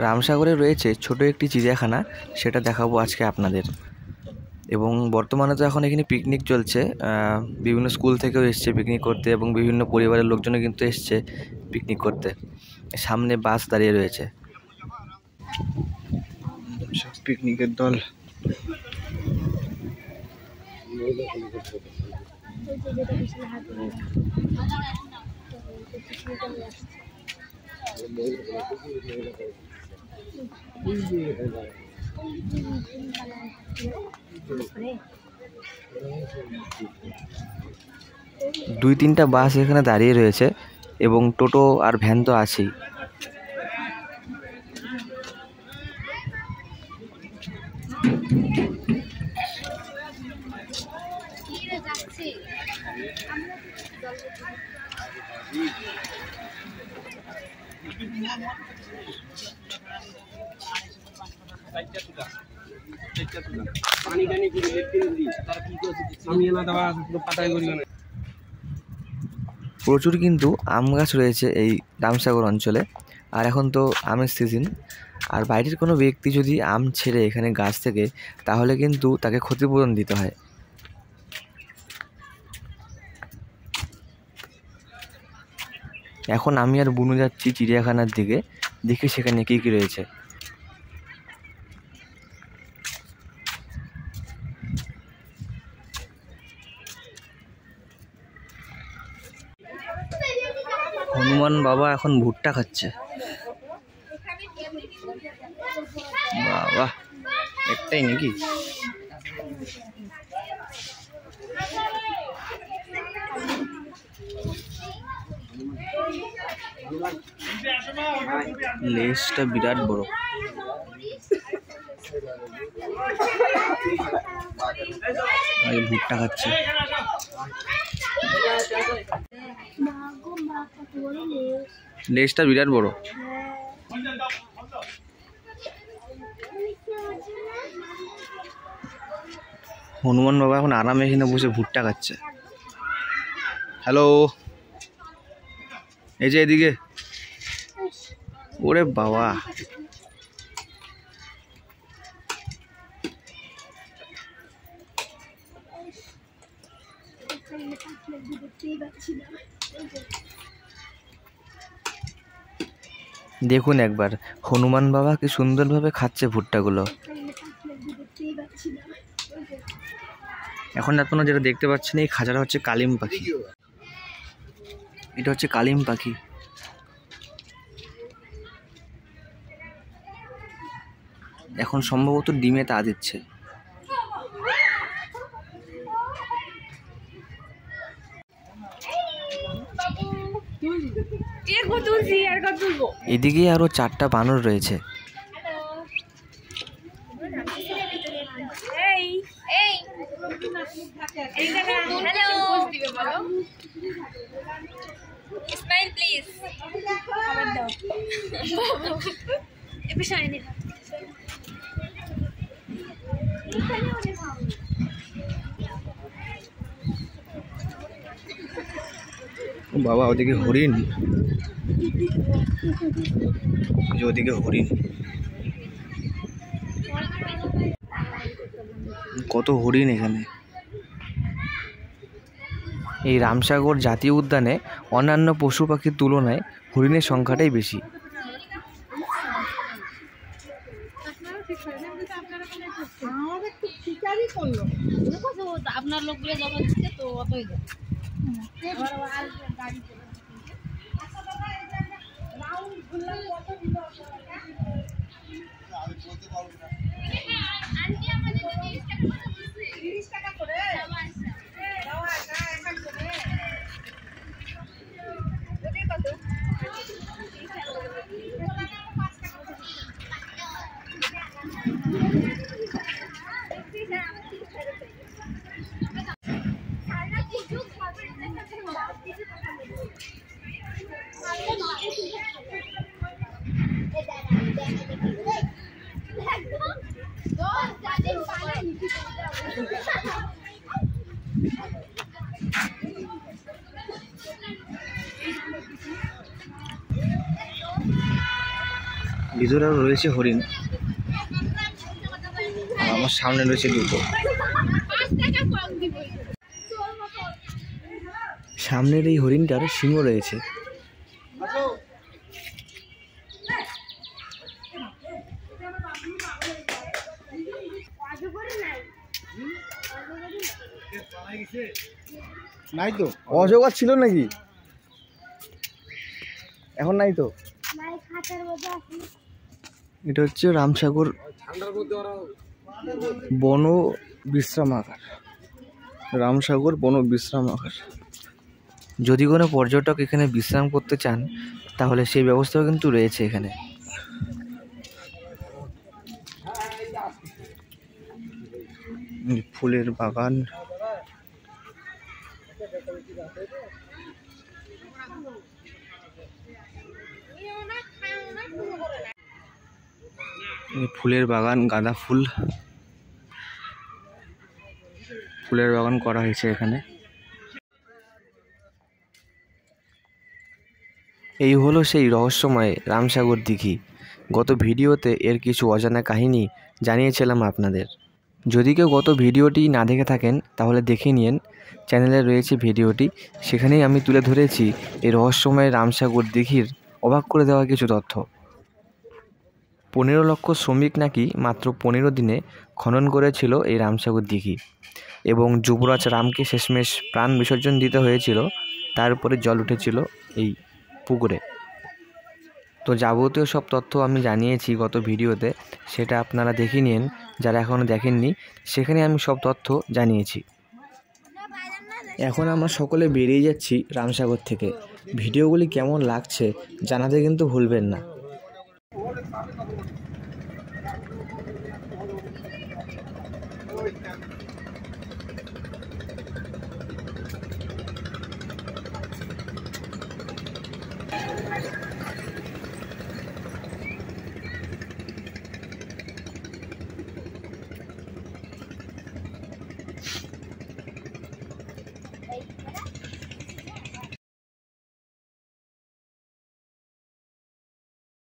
রামসাগরে রয়েছে ছোট একটি চিড়িয়াখানা, সেটা দেখাবো আজকে আপনাদের। এবং বর্তমানে তো এখন এখানে পিকনিক চলছে, বিভিন্ন স্কুল থেকেও এসছে পিকনিক করতে এবং বিভিন্ন পরিবারের লোকজনও কিন্তু এসছে পিকনিক করতে। সামনে বাস দাঁড়িয়ে রয়েছে, পিকনিকের দল। দুই তিনটা বাস এখানে দাঁড়িয়ে রয়েছে এবং টোটো আর ভ্যান তো আছেই। প্রচুর কিন্তু আম গাছ রয়েছে এই রামসাগর অঞ্চলে, আর এখন তো আমের সিজন। আর বাইরের কোনো ব্যক্তি যদি আম ছেড়ে এখানে গাছ থেকে, তাহলে কিন্তু তাকে ক্ষতিপূরণ দিতে হয়। এখন আমি আর বুনু যাচ্ছি চিড়িয়াখানার দিকে, দেখি সেখানে কী কী রয়েছে। হনুমান বাবা এখন ভুট্টা খাচ্ছে। বাবা, একটাই নাকি? লেজটা বিরাট বড়। ভুট্টা খাচ্ছে। লেজটা বিরাট বড়। হনুমান বাবা এখন আরামে এখানে বসে ভুট্টা খাচ্ছে। হ্যালো, এই যে এদিকে। ওরে বাবা, দেখুন একবার হনুমান বাবা কি সুন্দরভাবে খাচ্ছে ভুট্টাগুলো। এখন আপনারা যেটা দেখতে পাচ্ছেন, এই খাঁচাটা হচ্ছে কালিম পাখি। এটা হচ্ছে কালিম পাখি। এখন সম্ভবত ডিমে তা দিচ্ছে। এদিকে আরো 4টা বানর রয়েছে। বাবা, ওদিকে হরিণ, ওদিকে হরিণ, কত হরিণ এখানে। এই রামসাগর জাতীয় উদ্যানে অন্যান্য পশু পাখির তুলনায় হরিণের সংখ্যাটাই বেশি। আপনার লোকগুলো যখন দিচ্ছে তো অতই ভিতরে আরও রয়েছে হরিণ, আর আমার সামনে রয়েছে দুটো। সামনের এই হরিণটার সিংহ রয়েছে। নাই তো, অজগর ছিল নাকি? এখন নাই তো। এটা হচ্ছে রামসাগর বন বিশ্রামাগার। রামসাগর বন বিশ্রামাগার। যদি কোনো পর্যটক এখানে বিশ্রাম করতে চান তাহলে সেই ব্যবস্থাও কিন্তু রয়েছে এখানে। ফুলের বাগান, ফুলের বাগান, গাঁদা ফুল, ফুলের বাগান করা হয়েছে এখানে। এই হলো সেই রহস্যময় রামসাগর দিঘি। গত ভিডিওতে এর কিছু অজানা কাহিনী জানিয়েছিলাম আপনাদের। যদি কেউ গত ভিডিওটি না দেখে থাকেন তাহলে দেখে নিন, চ্যানেলে রয়েছে ভিডিওটি। সেখানেই আমি তুলে ধরেছি এই রহস্যময় রামসাগর দিঘির অবাক করে দেওয়া কিছু তথ্য। 15 লক্ষ শ্রমিক নাকি মাত্র 15 দিনে খনন করেছিল এই রামসাগর দিঘি, এবং যুবরাজ রামকে শেষমেশ প্রাণ বিসর্জন দিতে হয়েছিল। তারপরে জল উঠেছিল এই পুকুরে। তো যাবতীয় সব তথ্য আমি জানিয়েছি গত ভিডিওতে, সেটা আপনারা দেখে নিন যারা এখনও দেখেননি। সেখানে আমি সব তথ্য জানিয়েছি। এখন আমরা সকলে বেরিয়ে যাচ্ছি রামসাগর থেকে। ভিডিওগুলি কেমন লাগছে জানাতে কিন্তু ভুলবেন না।